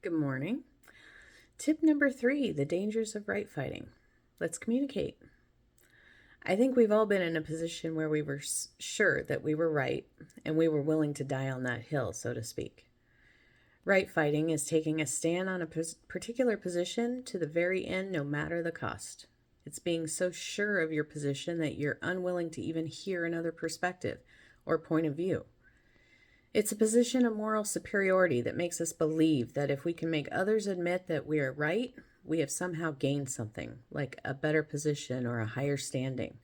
Good morning. Tip number 3, the dangers of right fighting. Let's communicate. I think we've all been in a position where we were sure that we were right and we were willing to die on that hill, so to speak. Right fighting is taking a stand on a particular position to the very end, no matter the cost. It's being so sure of your position that you're unwilling to even hear another perspective or point of view. It's a position of moral superiority that makes us believe that if we can make others admit that we are right, we have somehow gained something, like a better position or a higher standing.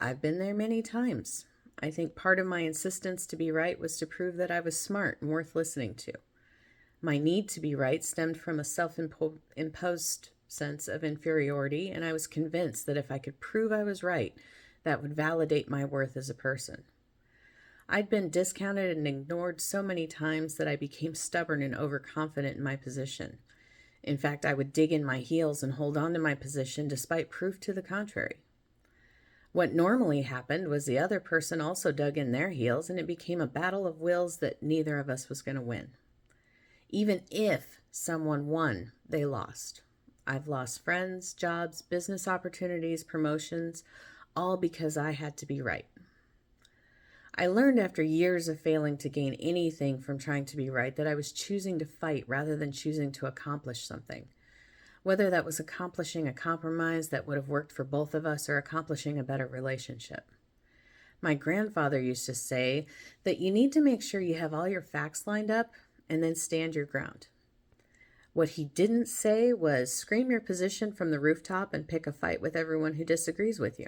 I've been there many times. I think part of my insistence to be right was to prove that I was smart and worth listening to. My need to be right stemmed from a self-imposed sense of inferiority, and I was convinced that if I could prove I was right, that would validate my worth as a person. I'd been discounted and ignored so many times that I became stubborn and overconfident in my position. In fact, I would dig in my heels and hold on to my position despite proof to the contrary. What normally happened was the other person also dug in their heels, and it became a battle of wills that neither of us was going to win. Even if someone won, they lost. I've lost friends, jobs, business opportunities, promotions, all because I had to be right. I learned after years of failing to gain anything from trying to be right that I was choosing to fight rather than choosing to accomplish something. Whether that was accomplishing a compromise that would have worked for both of us or accomplishing a better relationship. My grandfather used to say that you need to make sure you have all your facts lined up and then stand your ground. What he didn't say was scream your position from the rooftop and pick a fight with everyone who disagrees with you.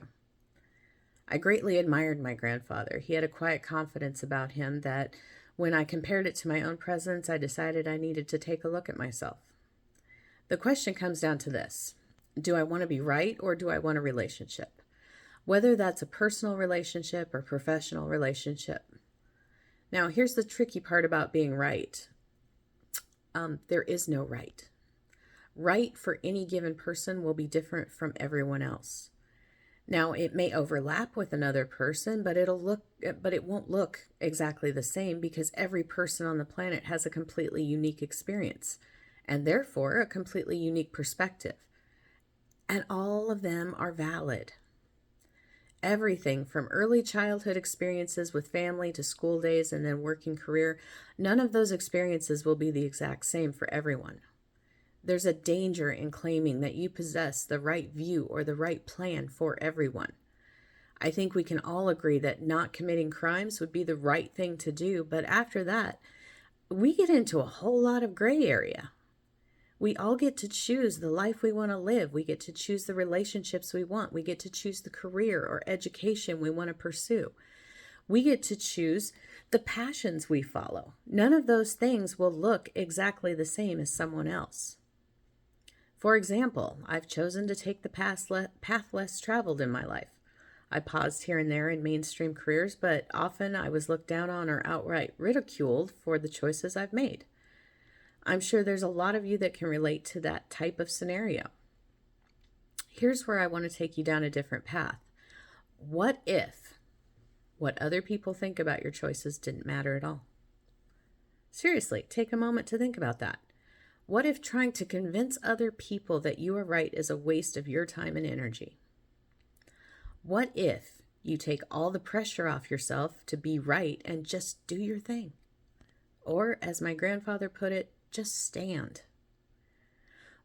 I greatly admired my grandfather. He had a quiet confidence about him that when I compared it to my own presence, I decided I needed to take a look at myself. The question comes down to this: do I want to be right, or do I want a relationship? Whether that's a personal relationship or professional relationship. Now, here's the tricky part about being right. There is no right. Right for any given person will be different from everyone else. Now, it may overlap with another person, but it won't look exactly the same because every person on the planet has a completely unique experience and therefore a completely unique perspective. And all of them are valid. Everything from early childhood experiences with family to school days and then working career, none of those experiences will be the exact same for everyone. There's a danger in claiming that you possess the right view or the right plan for everyone. I think we can all agree that not committing crimes would be the right thing to do, but after that, we get into a whole lot of gray area. We all get to choose the life we want to live. We get to choose the relationships we want. We get to choose the career or education we want to pursue. We get to choose the passions we follow. None of those things will look exactly the same as someone else. For example, I've chosen to take the path less traveled in my life. I paused here and there in mainstream careers, but often I was looked down on or outright ridiculed for the choices I've made. I'm sure there's a lot of you that can relate to that type of scenario. Here's where I want to take you down a different path. What if what other people think about your choices didn't matter at all? Seriously, take a moment to think about that. What if trying to convince other people that you are right is a waste of your time and energy? What if you take all the pressure off yourself to be right and just do your thing? Or, as my grandfather put it, just stand.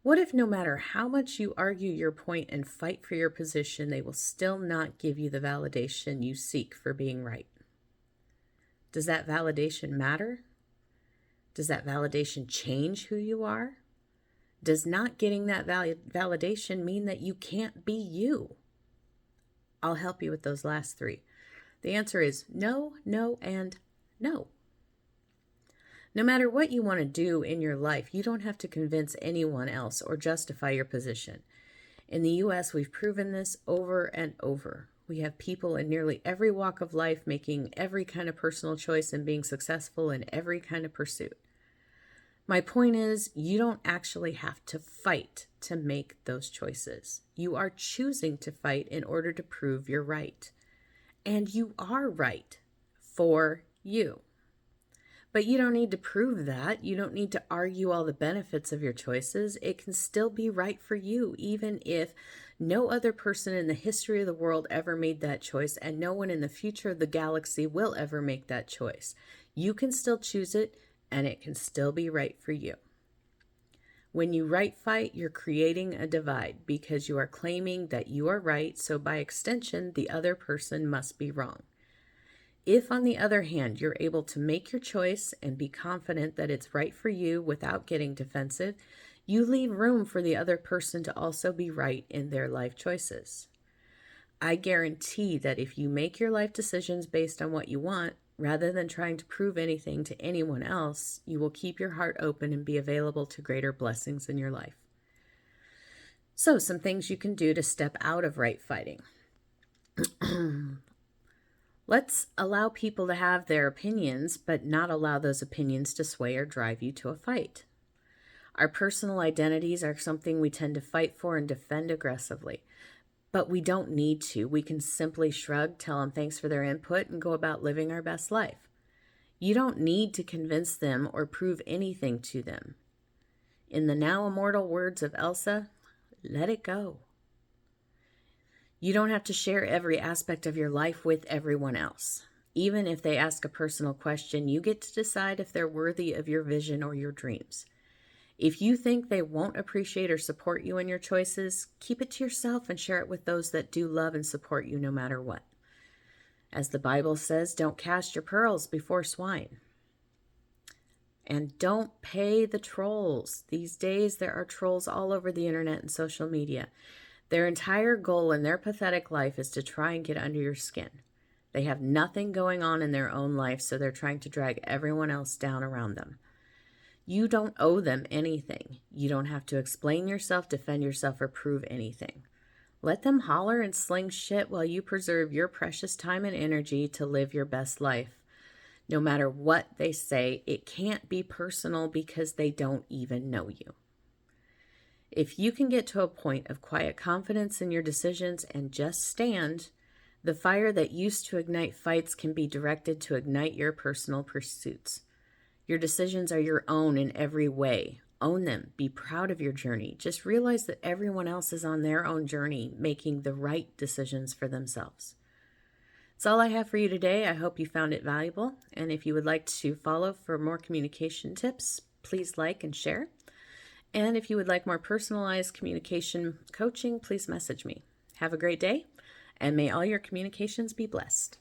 What if no matter how much you argue your point and fight for your position, they will still not give you the validation you seek for being right? Does that validation matter? Does that validation change who you are? Does not getting that validation mean that you can't be you? I'll help you with those last three. The answer is no, no, and no. No matter what you want to do in your life, you don't have to convince anyone else or justify your position. In the U.S., we've proven this over and over. We have people in nearly every walk of life making every kind of personal choice and being successful in every kind of pursuit. My point is, you don't actually have to fight to make those choices. You are choosing to fight in order to prove you're right. And you are right for you. But you don't need to prove that. You don't need to argue all the benefits of your choices. It can still be right for you, even if no other person in the history of the world ever made that choice, and no one in the future of the galaxy will ever make that choice. You can still choose it, and it can still be right for you. When you right fight, you're creating a divide because you are claiming that you are right, so by extension, the other person must be wrong. If, on the other hand, you're able to make your choice and be confident that it's right for you without getting defensive, you leave room for the other person to also be right in their life choices. I guarantee that if you make your life decisions based on what you want, rather than trying to prove anything to anyone else, you will keep your heart open and be available to greater blessings in your life. So, some things you can do to step out of right fighting. Let's allow people to have their opinions, but not allow those opinions to sway or drive you to a fight. Our personal identities are something we tend to fight for and defend aggressively, but we don't need to. We can simply shrug, tell them thanks for their input, and go about living our best life. You don't need to convince them or prove anything to them. In the now immortal words of Elsa, let it go. You don't have to share every aspect of your life with everyone else. Even if they ask a personal question, you get to decide if they're worthy of your vision or your dreams. If you think they won't appreciate or support you in your choices, keep it to yourself and share it with those that do love and support you no matter what. As the Bible says, don't cast your pearls before swine. And don't pay the trolls. These days, there are trolls all over the internet and social media. Their entire goal in their pathetic life is to try and get under your skin. They have nothing going on in their own life, so they're trying to drag everyone else down around them. You don't owe them anything. You don't have to explain yourself, defend yourself, or prove anything. Let them holler and sling shit while you preserve your precious time and energy to live your best life. No matter what they say, it can't be personal because they don't even know you. If you can get to a point of quiet confidence in your decisions and just stand, the fire that used to ignite fights can be directed to ignite your personal pursuits. Your decisions are your own in every way. Own them. Be proud of your journey. Just realize that everyone else is on their own journey, making the right decisions for themselves. That's all I have for you today. I hope you found it valuable. And if you would like to follow for more communication tips, please like and share. And if you would like more personalized communication coaching, please message me. Have a great day, and may all your communications be blessed.